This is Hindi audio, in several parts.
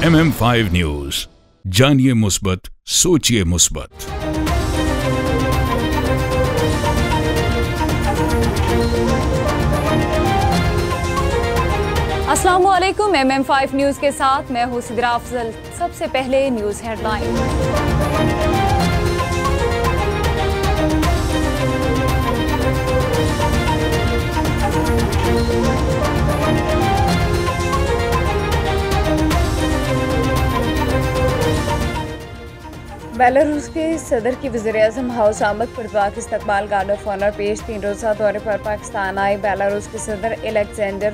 MM5 न्यूज, जानिए मुस्बत, सोचिए मुस्बत। अस्सलामुअलैकुम। MM5 न्यूज के साथ मैं हूं सिद्रा अफजल। सबसे पहले न्यूज हेडलाइन। बेलारूस के सदर की वज़ीर-ए-आज़म हाउस आमद पर पाक इस्तकबाल गार्ड ऑफ ऑनर पेश। 3 रोज़ा दौरे पर पाकिस्तान आए बेलारूस के सदर एलेक्जेंडर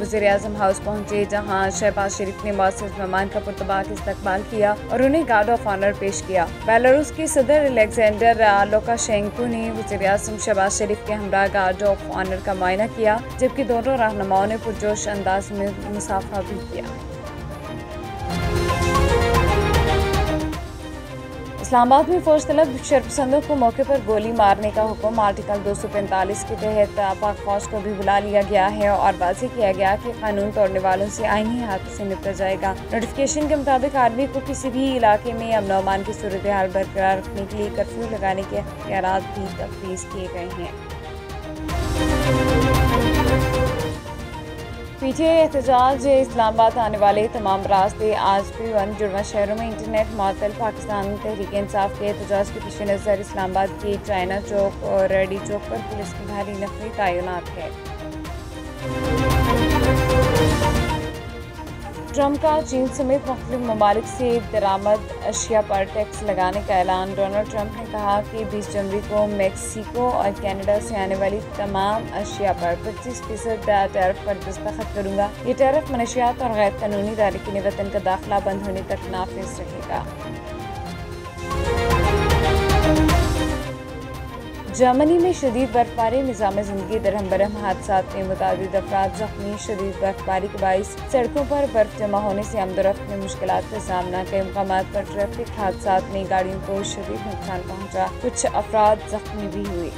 वज़ीर-ए-आज़म हाउस पहुंचे, जहां शहबाज शरीफ ने मुअज़्ज़ज़ मेहमान का पुरतबाक इस्तकबाल किया और उन्हें गार्ड ऑफ ऑनर पेश किया। बेलारूस के सदर एलेक्जेंडर लुकाशेंको ने वज़ीर-ए-आज़म शहबाज शरीफ के हमरा गार्ड ऑफ ऑनर का मुआयना किया, जबकि दोनों रहनुमाओं ने पुरजोश अंदाज में मुसाफा भी किया। इस्लामाबाद में फौज तलब शरपसंदों को मौके पर गोली मारने का हुक्म। आर्टिकल 245 के तहत पाक फौज को भी बुला लिया गया है और वाज़ेह किया गया कि कानून तोड़ने वालों से आईनी हाथों से निपटा जाएगा। नोटिफिकेशन के मुताबिक आर्मी को किसी भी इलाके में अमन अमान की सूरत हाल बरकरार रखने के लिए कर्फ्यू लगाने के इख्तियारात भी तफवीज़ किए गए हैं। पीटीआई एहतजाज इस्लामाबाद आने वाले तमाम रास्ते आज भी बंद। जुड़वा शहरों में इंटरनेट मअतल। पाकिस्तान तहरीक इंसाफ के एहतजाज के पेश नज़र इस्लामाबाद के चाइना चौक और रेडी चौक पर पुलिस की भारी नफरी तैनात है। ट्रंप का चीन समेत मुख्तलिफ ममालिक से दरामद अशिया पर टैक्स लगाने का ऐलान। डोनाल्ड ट्रंप ने कहा कि 20 जनवरी को मैक्सिको और कनाडा से आने वाली तमाम अशिया पर 25% टैरिफ पर दस्तखत करूंगा। ये टैरिफ मनशियात और गैर कानूनी तारकीन वतन का दाखिला बंद होने तक नाफिज रहेगा। जर्मनी में शदीद बर्फबारी, निज़ाम ज़िंदगी दरहम बरहम। हादसात में मुतादिद अफराद जख्मी। शदीद बर्फबारी के बाइस सड़कों पर बर्फ जमा होने से आमदोरफ्त में मुश्किलात का सामना। कई मुकामात पर ट्रैफिक हादसात में गाड़ियों को शदीद नुकसान पहुंचा। कुछ अफराद जख्मी भी हुए।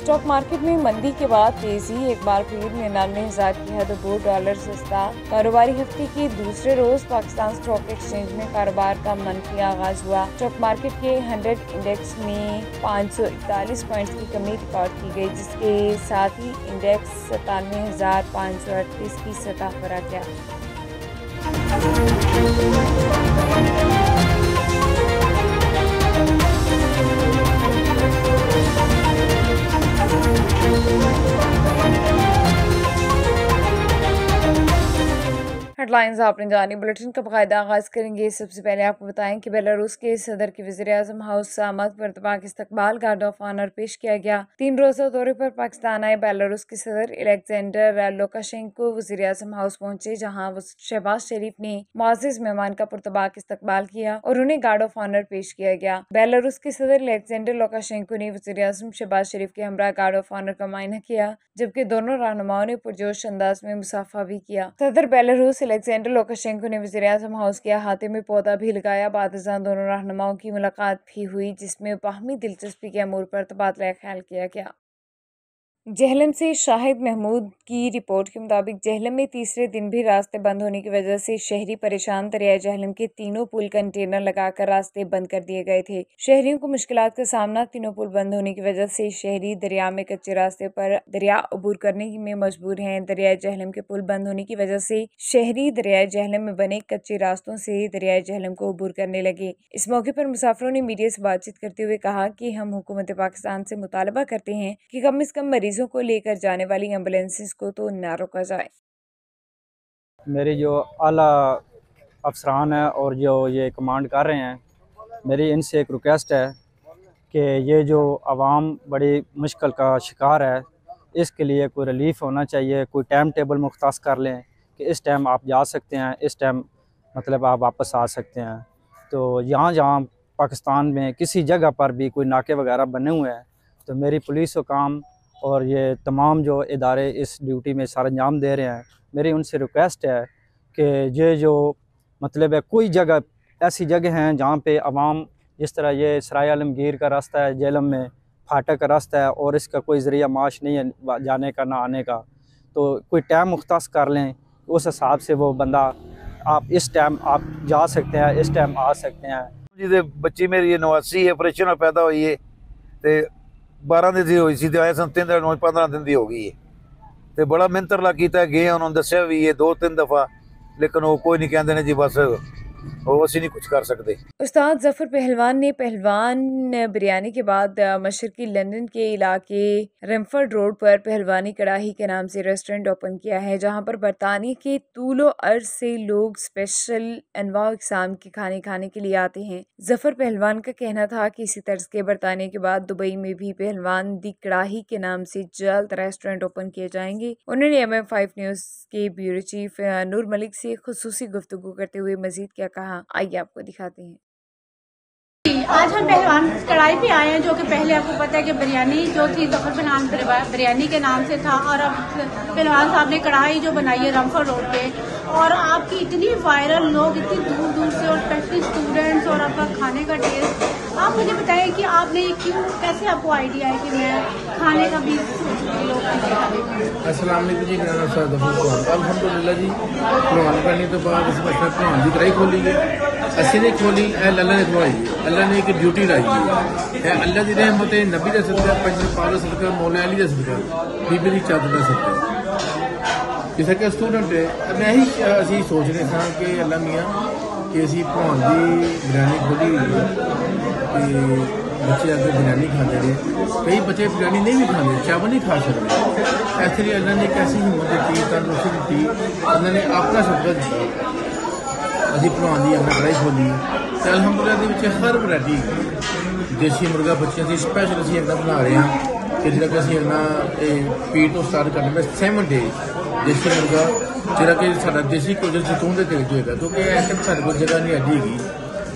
स्टॉक मार्केट में मंदी के बाद तेजी। एक बार फिर 99,000 की हद अबूर। डॉलर सस्ता। कारोबारी हफ्ते के दूसरे रोज पाकिस्तान स्टॉक एक्सचेंज में कारोबार का मनफी आगाज हुआ। स्टॉक मार्केट के 100 इंडेक्स में 541 पॉइंट्स की कमी रिकॉर्ड की गई, जिसके साथ ही इंडेक्स 97,538 की सतह पर आ गया। हेडलाइंस आपने जानी। बुलेटिन का बाकायदा आगाज करेंगे। सबसे पहले आपको बताएं कि बेलारूस के सदर की वज़ीर-ए-आज़म हाउस आमद पर पाक इस्तकबाल गार्ड ऑफ ऑनर पेश किया गया। 3 रोज़ा दौरे पर पाकिस्तान आए बेलारूस के सदर एलेक्जेंडर लुकाशेंको वज़ीर-ए-आज़म हाउस पहुंचे, जहां शहबाज शरीफ ने मुअज़्ज़ज़ मेहमान का पुरतबाक इस्तकबाल किया और उन्हें गार्ड ऑफ ऑनर पेश किया गया। बेलारूस के सदर एलेक्जेंडर लुकाशेंको ने वज़ीर-ए-आज़म शहबाज शरीफ के हमरा गार्ड ऑफ ऑनर का मुआयना किया, जबकि दोनों रहनुमाओं ने पुरजोश अंदाज में मुसाफा भी किया। सदर बेलारूस एलेक्जेंडर लुकाशेंको ने वज़ीर-ए-आज़म हाउस के अहाते में पौधा भी लगाया। बाद-अज़ां दोनों रहनुमाओं की मुलाकात भी हुई, जिसमें बाहमी दिलचस्पी के अमूर पर तबादला ख्याल किया गया। जेहलम से शाहिद महमूद की रिपोर्ट के मुताबिक जेहलम में तीसरे दिन भी रास्ते बंद होने की वजह से शहरी परेशान। दरिया जेहलम के तीनों पुल कंटेनर लगाकर रास्ते बंद कर दिए गए थे। शहरियों को मुश्किलात का सामना। तीनों पुल बंद होने की वजह से शहरी दरिया में कच्चे रास्ते पर दरिया अबूर करने में मजबूर हैं। दरिया जेहलम के पुल बंद होने की वजह से शहरी दरिया जेहलम में बने कच्चे रास्तों से दरिया जेहलम को अबूर करने लगे। इस मौके पर मुसाफिरों ने मीडिया से बातचीत करते हुए कहा कि हम हुकूमत पाकिस्तान से मुतालबा करते हैं कि कम से कम मरीजों को लेकर जाने वाली एम्बुलेंसेस को तो न रोका जाए। मेरी जो आला अफसरान है और जो ये कमांड कर रहे हैं, मेरी इनसे एक रिक्वेस्ट है कि ये जो आवाम बड़ी मुश्किल का शिकार है, इसके लिए कोई रिलीफ होना चाहिए। कोई टाइम टेबल मुख्तस कर लें कि इस टाइम आप जा सकते हैं, इस टाइम मतलब आप वापस आ सकते हैं। तो यहाँ जहाँ पाकिस्तान में किसी जगह पर भी कोई नाके वगैरह बने हुए हैं, तो मेरी पुलिस का काम और ये तमाम जो इदारे इस ड्यूटी में सर अंजाम दे रहे हैं, मेरी उनसे रिक्वेस्ट है कि ये जो मतलब है कोई जगह ऐसी जगह हैं जहाँ पे आवाम, जिस तरह ये सराय आलमगीर का रास्ता है, जेहलम में फाटक का रास्ता है और इसका कोई ज़रिया माश नहीं है जाने का ना आने का, तो कोई टाइम मुख्तस कर लें, उस हिसाब से वो बंदा आप इस टाइम आप जा सकते हैं, इस टाइम आ सकते हैं। ਜਿਹਦੇ ਬੱਚੀ ਮੇਰੀ 89 ਹੈ, ਆਪਰੇਸ਼ਨ ਨਾਲ ਪੈਦਾ ਹੋਈ ਹੈ ਤੇ 12 ਦਿਨ ਦੀ ਹੋਈ ਸੀ ਤੇ ਆਏ ਸਨ 3 ਦਿਨ 15 ਦਿਨ ਦੀ ਹੋ ਗਈ ਹੈ ਤੇ ਬੜਾ ਮਿਹਨਤਰਲਾ ਕੀਤਾ, ਗਏ ਉਹਨਾਂ ਨੂੰ ਦੱਸਿਆ ਵੀ ਇਹ 2-3 ਦਫਾ, लेकिन वो कोई नहीं कहते ने जी बस वो असी नहीं कुछ कर सकते। उस्ताद जफर पहलवान ने पहलवान बिरयानी के बाद मशरकी लंदन के इलाके रिमफर्ड रोड पर पहलवानी कड़ाही के नाम से रेस्टोरेंट ओपन किया है, जहां पर बरतानिया के तूलो अर्ज से लोग स्पेशल अनवा इकसाम के खाने खाने के लिए आते हैं। जफर पहलवान का कहना था कि इसी तर्ज के बरतानिया के बाद दुबई में भी पहलवान दी कड़ाही के नाम से जल्द रेस्टोरेंट ओपन किए जाएंगे। उन्होंने MM5 न्यूज के ब्यूरो चीफ नूर मलिक से खुसूसी गुफ्तगू करते हुए मजीद क्या कहा, आइए आपको दिखाते हैं। आज हम पहलवान कढ़ाई पे आए हैं, जो कि पहले आपको पता है कि बिरयानी जो थी जफर पहलवान बिरयानी के नाम से था, और अब पहलवान साहब ने कढ़ाई जो बनाई है रमफर्ड रोड पे, और आपकी इतनी वायरल, लोग इतनी दूर दूर से और स्पेशली स्टूडेंट्स, और आपका खाने का टेस्ट, आप मुझे बताएं कि आपने ये क्यों, कैसे आपको आइडिया है कि मैं खाने का भी लोग अस्सलाम वालेकुम जी, मेरा नाम सर अल्हम्दुलिल्लाह जी। पहलवान करने तो बाद इस बच्चा पहलवान की कढ़ाई खोली है, असी ने खोली है, अल्लाह ने खवाई है, अल्लाह ने एक ड्यूटी लाई है, अल्लाह की रहमत है, नबी का सदका, पंजर पाक का सदका, मौला अली का सदका, बीबी की चादर का सदका। जिस कि स्टूडेंट है मैं ही असी सोच रहे थे कि अल्लाह मियाँ कि असी भगवान की बिरयानी खोली हुई है कि बच्चे अगर बिरयानी खाते हैं, कई बच्चे बिरयानी नहीं भी खाते, चावल नहीं खा सकते, ऐसे लिए अल्लाह ने एक ऐसी हिम्मत दी, तंदुरुस्ती दी, उन्होंने अपना सदका दिता, असी भगवान की अपना कढ़ाई खोली तो अल्हम्दुलिल्लाह हर वैरायटी देसी मुर्गा बच्चों की स्पैशल असी अपना बना रहे हैं कि जो असी अपना पीट तो स्टार्ट करने में 7 डेज देसी मुर्गा जो कि साਡਾ देसी कुछ जैतून के तेल होएगा, क्योंकि ऐसे साढ़े को जगह नहीं अड्डी हैगी,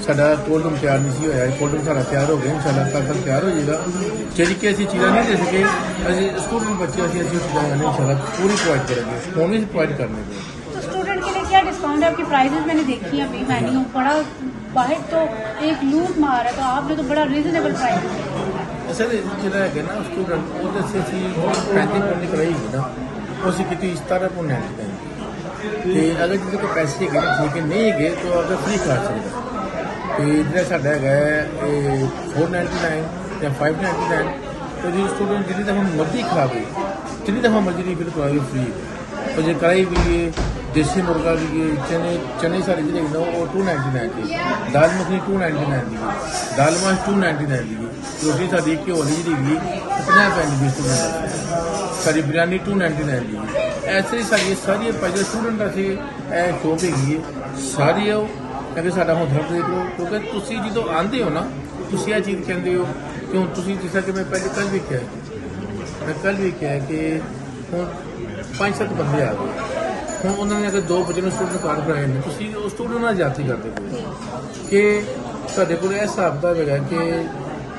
साਡਾ कोल्ड रूम तैयार नहीं होया, कोल्ड रूम साढ़ा तैयार हो गया, इंशाल्लाह कल तैयार हो जाएगा, जी कि असी चीज़ा नहीं दे सके, अभी स्टूडेंट बच्चे असी चीज़ा इंशाल्लाह पूरी प्रोवाइड करेंगे, फोन भी प्रोवाइड करने को। तो स्टूडेंट के लिए क्या डिस्काउंट है? आपकी प्राइजेस मैंने देखी है अभी मेन्यू, बड़ा बाहर तो एक लूट मार है, तो आपने तो बड़ा रीजनेबल प्राइस सर जो है ना स्टूडेंट वो 35 रुपये कढ़ाई है ना, उसी की 17 रुपये अगर जिसके को पैसे है ठीक है, नहीं है तो अगर फ्री खा सकता तो इधर साढ़ा है 499 या 599, तो जो स्टूडेंट जितनी दफ़ा मर्जी खावे, जितनी दफ़ा मर्जी रिफिल करवाए फ्री है, तो जो कढ़ाई भी है, देसी मुर्गा भी है, चने सारे जो वो 299 की, दाल मखनी 299 की, दाल माश 299 की, रोटी साड़ी घ्यो वाली जी 50 रुपए की स्टूडेंट, सारी बिरयानी 299 की, ऐसे ही सारी सारी पैसे स्टूडेंट असी शॉप हैगी सारी आओ क्योंकि साਡਾ हौसला देख लो, क्योंकि तुसी जो आते हो ना तुसी यह चीज़ कहते हो क्यों तुसी जिस कि मैं पहले कल भी क्या है कि हूँ 5-7 बंदे आ गए, हूँ उन्होंने अगर 2 बच्चे स्टूडेंट कार्ड बनाए हैं, तुसी स्टूडेंट नाल जाती करते हो कि तुहाडे कोल इह हिसाब किताब हैगा कि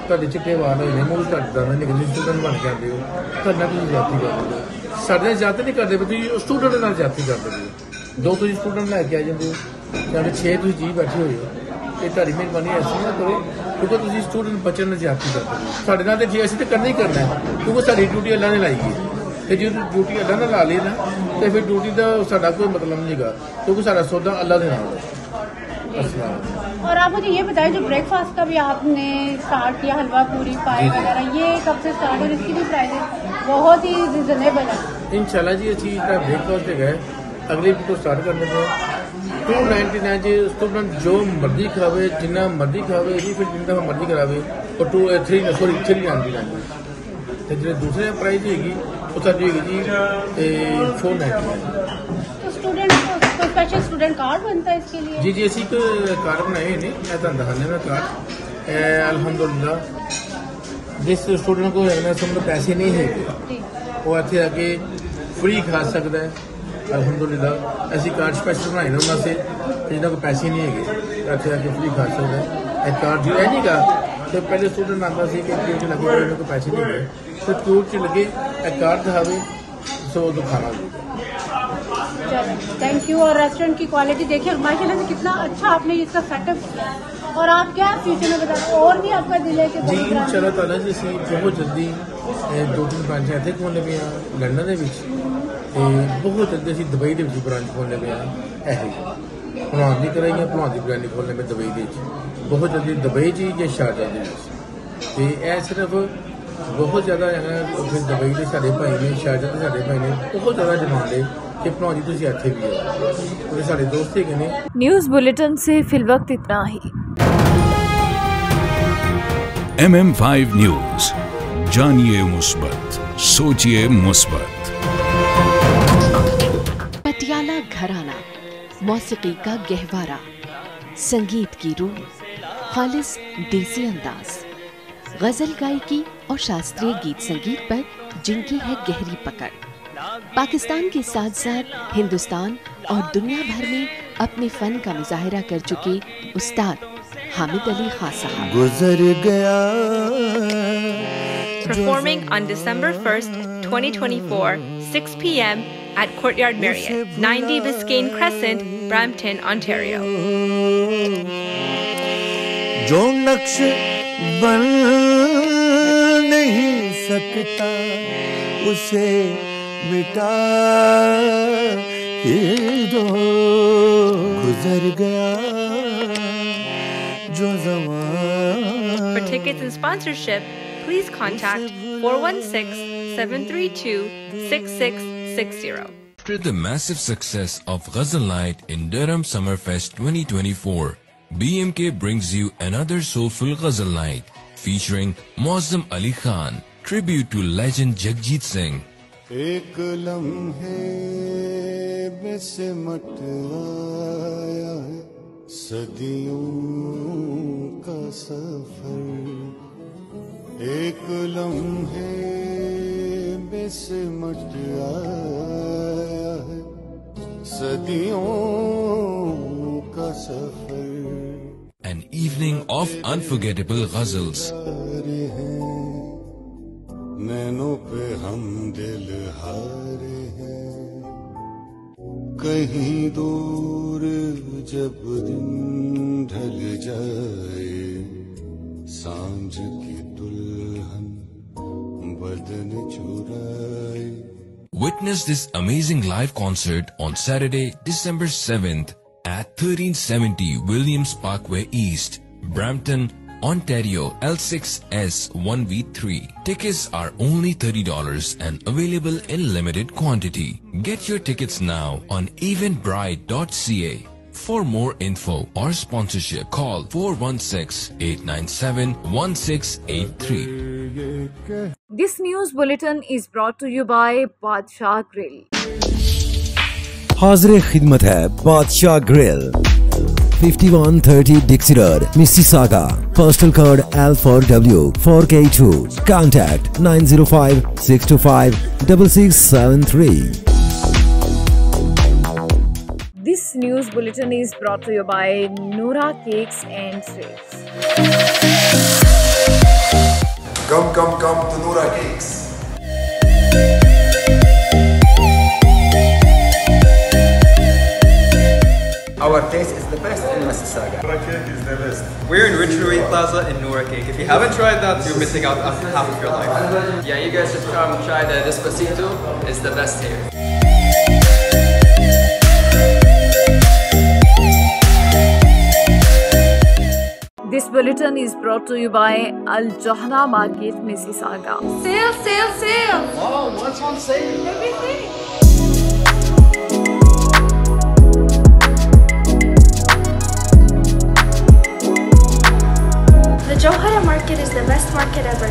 तुहाडे चिट्टे वाल होए ने, मूल तुहाडे दाने निकले, स्टूडेंट बन के आते हो, तुहाडे नाल तुसीं जाती करते हो, साढ़े जाते नहीं करते, तुसीं स्टूडेंट नाल जाती करते हो, 2 तुसीं स्टूडेंट लैके आ जाते हो, साढ़े 6 तुसीं जी बैठे हुए हो, ये तुहाडी मेहरबानी ऐसी ना करो क्योंकि तुसीं स्टूडेंट बच्चों नाल जाती करते हो, साढ़े नाल तो असीं तो करना ही करना है, क्योंकि साडी ड्यूटी अल्लाह ने लाई है, तो जो ड्यूटी अल्लाह ने ला ली ना तो फिर ड्यूटी का साਡਾ कोई मतलब नहीं है, क्योंकि साਡਾ सौदा अल्लाह के नाम है। और आप मुझे ये बताएं जो ब्रेकफास्ट का भी आपने स्टार्ट किया, हलवा पूरी पाई वगैरह, ये कब से स्टार्ट और इसकी भी प्राइसेस बहुत ही रिजनेबल है? इंशाल्लाह जी अच्छी ब्रेकफास्ट है अगली वीक स्टार्ट करने को 299 जी, स्टूडेंट जो मर्जी खावे, जिन्ना मर्जी खावे, फिर जिन दफा मर्जी करावे, और 399 तो जो दूसरे प्राइस होगी वो साड़ी होगी जी 499। तो स्टूडेंट को स्पेशल स्टूडेंट कार्ड बनता है इसके लिए? जी असी तो कार्ड बनाए हैं, मैं तुम दिखाने में कार्ड अल्हम्दुलिल्लाह जिस स्टूडेंट को समझो पैसे नहीं है वो इतने आके फ्री खा सकता है, अल्हम्दुलिल्लाह असी कार्ड स्पेशल बनाए हैं उन्होंने जिन्होंने को पैसे नहीं है इतने आके फ्री खा सकता है। कार्ड जो है नहीं का तो पहले स्टूडेंट आता कि क्यों च लगे उन्होंने को पैसे नहीं है, तो क्यों च लगे कार्ड दिखावे सो तो खाना। Thank you. और रेस्टोरेंट की क्वालिटी देखिए माशाल्लाह से कितना अच्छा आपने इसका सेटअप किया, और आप क्या फ्यूचर में बता और भी आपका दिल है कि जी इंशाल्लाह ताला जी असीं बहुत जल्दी 2-3 ब्रांच इत्थे खोलने पे लंदन दे विच बहुत जल्दी ਅਸੀਂ ਦੁਬਈ ਦੇ ਵਿੱਚ ਬ੍ਰਾਂਚ ਖੋਲ੍ਹਣ ਲੱਗੇ ਹਾਂ। ਇਹ ਭਲਵਾਨ ਦੀ ਕਰਾਈਆਂ, ਭਲਵਾਨ ਦੀ ਬ੍ਰਾਂਚ ਖੋਲ੍ਹਣ ਲੱਗੇ ਦੁਬਈ ਦੇ ਵਿੱਚ, ਬਹੁਤ ਜਲਦੀ ਦੁਬਈ 'ਚ ਜਾਂ ਸ਼ਾਰਜਾ ਦੇ ਵਿੱਚ। ਤੇ ਇਹ ਸਿਰਫ ਬਹੁਤ ਜ਼ਿਆਦਾ ਹੈ ਉੱਥੇ ਦੁਬਈ ਦੇ ਸਾਡੇ ਭਾਈ ਨੇ, ਸ਼ਾਰਜਾ ਦੇ ਸਾਡੇ ਭਾਈ ਨੇ, ਬਹੁਤ ਜ਼ਿਆਦਾ ਡਿਮਾਂਡ ਹੈ कि भलवान जी तुसीं ਇੱਥੇ भी आओ, क्योंकि साढ़े दोस्त ही ने। न्यूज़ बुलेटिन से फिलवक्त इतना ही। MM5 न्यूज, जानिए मुस्बत, सोचिए मुस्बत। पटियाला घराना, मौसीकी का गहवारा, संगीत की रूह, खालिस देसी अंदाज, गजल गायकी और शास्त्रीय गीत संगीत पर जिनकी है गहरी पकड़। पाकिस्तान के साथ साथ हिंदुस्तान और दुनिया भर में अपने फन का मुजाहिरा कर चुके उस्ताद हामिद अली खान साहब गुजर गया। Performing on December 1st, 2024, 6 p.m. at Courtyard Marriott, 90 Biscayne Crescent, Brampton, Ontario. जो नक्श बन नहीं सकता उसे मिटा ही दो, गुजर गया जो ज़माना। For tickets and sponsorship, please contact 416-732-6660. After the massive success of Ghazal Night in Durham Summerfest 2024, BMK brings you another soulful Ghazal Night featuring Muazzam Ali Khan, tribute to legend Jagjit Singh. एक लम्हे में सिमट आया है सदियों का सफर। एक लम्हे में सिमट आया है सदियों का सफर। An evening of unforgettable ghazals. नैनों पे हम दिल हारे हैं, कहीं दूर जब दिन ढल जाए, सांझ की दुल्हन बदन चुराए। Witness this amazing live concert on Saturday, December 7th at 1370 Williams Parkway East, Brampton, Ontario, L6S1V3. Tickets are only $30 and available in limited quantity. Get your tickets now on eventbrite.ca. For more info or sponsorship, call 416-897-1683. This news bulletin is brought to you by Badshah Grill. हाज़िर खिदमत है बादशाह grill, 5130 Dixie Road, Mississauga. Postal code L4W 4K2. Contact 905-625-6673. This news bulletin is brought to you by Noura Cakes and Sweets. Come to Noura Cakes. Our taste is the best in Mississauga. Noura Cake is the best. We're in Richard Plaza in Noura Cake. If you haven't tried that, you're missing out on half of your life. Yeah, you guys should come try the Despacito. It's the best here. This bulletin is brought to you by Al Johna Market, Mississauga. Sale, sale, sale. Oh, what's on sale? Everything. The Johara market is the best market ever.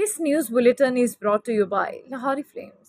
This news bulletin is brought to you by Lahori Flames.